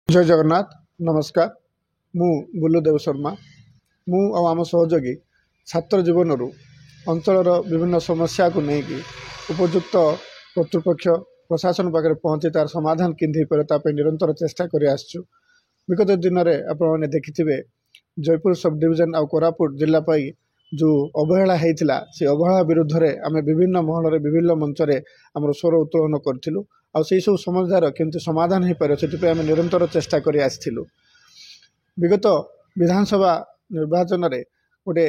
जय जगन्नाथ नमस्कार मु बुल्लुदेव शर्मा मु आम सहयोगी छात्र जीवन अंचल विभिन्न समस्या को लेकिन उपयुक्त कर्तृपक्ष प्रशासन पाखे पहुँची तार समाधान किंधि पर निरंतर चेष्टा कर विगत दिन में आपने देखिथे जयपुर सब डिविजन आ कोरापुट जिला जो अवहेला होता से अवहेला विरुद्ध में आम विभिन्न महल विभिन्न मंच आम स्वर उत्तोलन करूँ आ सब समस्यार केमती समाधान हो पार से आम निरंतर चेष्टा कर विगत विधानसभा निर्वाचन में गोटे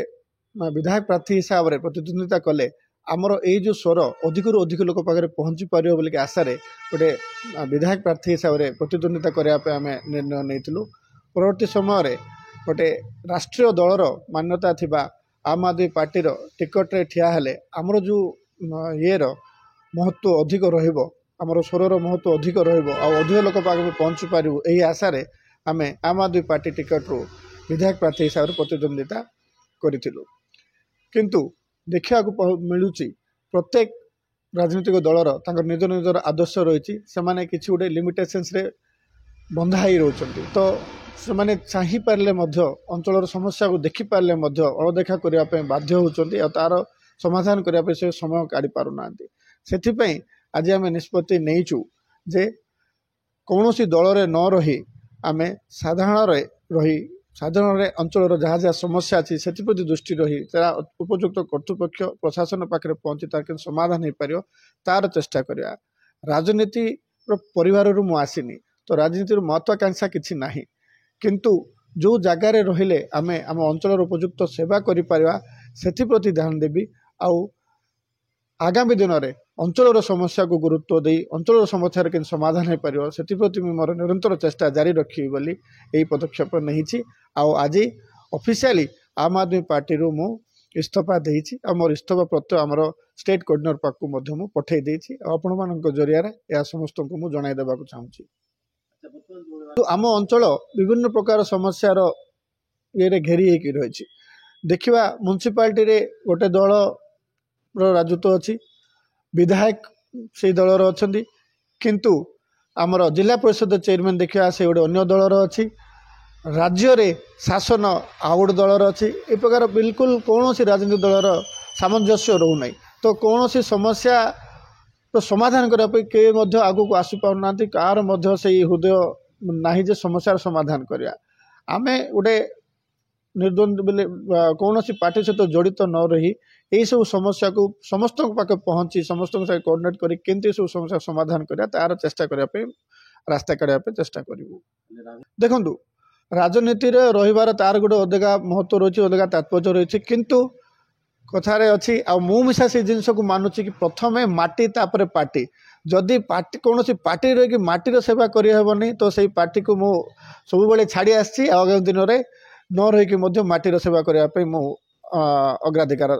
विधायक प्रार्थी हिसाब से प्रतिद्वंदिता कले आमर यो स्वर अधिक अधिक लोक पाखे पहुँची पार बोल आशा गोटे विधायक प्रार्थी हिसाब से प्रतिद्वंदिता करने आम निर्णय नहीं परवर्ती समय गोटे राष्ट्रीय दलर मान्यता थिबा आम आदमी पार्टी टिकट रे ठिया हेले आमर जो ये महत्व अधिक रहिबो आमर स्वर महत्व अधिक रहिबो आ अधिक लोक पाखे पहुँची पारू यही आशा आम आम आदमी पार्टी टिकट रू विधायक प्रार्थी हिसाब से प्रतिद्वंदिता करूँ किंतु देखा मिलूँ प्रत्येक राजनीतिक दलर निज निजर आदर्श रही से किसी गोटे लिमिटेशंस रे बंधा ही रोचंती तो से चाही पारे अंचल समस्या को देखी पारे अणदेखा करने बाध्य होती तार समाधान करने से समय काढ़ी पारना से आज आम निष्पत्ति नहींचु जे कौन सी दल रे न रही आम साधारण रही साधारण अंचल जहाँ जहाँ समस्या अच्छी से दृष्टि रही उपयुक्त कर्तृपक्ष प्रशासन पाखे पहुँची तार समाधान हो पार तार चेष्टा करा राजनीति परिवार मु आसीनी तो राजनीति महत्वाकांक्षा किसी ना किंतु जो जगार रहिले आम आम अंचल उपयुक्त सेवा करि ध्यान देवी आउ आगामी दिन में अंचल समस्या को गुरुत्व दे अंचल समस्या के समाधान हो पार से मोर निरंतर चेष्टा जारी रखी बोली यही पदक्षेप नहीं आज ऑफिशियली आम आदमी पार्टी रू मु इस्तीफा देछि मोर इस्तीफा प्रत्यय आमर स्टेट कोऑर्डिनेटर पाक मु पठे देछि आपण मानक जरिया या समस्त को मु जणाई देबा चाहूँगी तो आम अंचल विभिन्न प्रकार समस्यार ये घेरी होकर रही देखा म्युनिसिपालिटी रे गोटे दल राजत्व अच्छी विधायक से दलर अच्छा किंतु आमर जिला परिषद चेयरमैन देखा से गोटे अन्य दलर अच्छी राज्य रे शासन आउ गोटे दलर अच्छी ए प्रकार बिल्कुल कौन सी राजनीतिक दलर सामंजस्य रोना तो कौन सी समस्या तो समाधान करने के आगू को आसी पारना कार से हृदय नहीं जे समस्यार समाधान करिया आमे गोटे निर्द्वंद बोले कौन सी पार्टी सहित जड़ित न रही यही सब समस्या को समस्त पाखे पहुँची समस्त कोऑर्डिनेट करी केमती सब समस्या समाधान करिया तार चेष्टा करने रास्ता काढ़ापे चेष्टा करूँ देखु राजनीति रे रहिबार तार गोटे अधिका महत्व रही अधिका तात्पर्य रही किंतु कथार अच्छी मिशा से जिनस को मानुची कि प्रथमे माटी तापर पार्टी जदि पार्टी कौन सी पार्टी रही माटीर सेवा करहबनी तो सही पार्टी को मु सब छाड़ी आसी आगामी दिन में न रही माटीर सेवा करने मु अग्राधिकार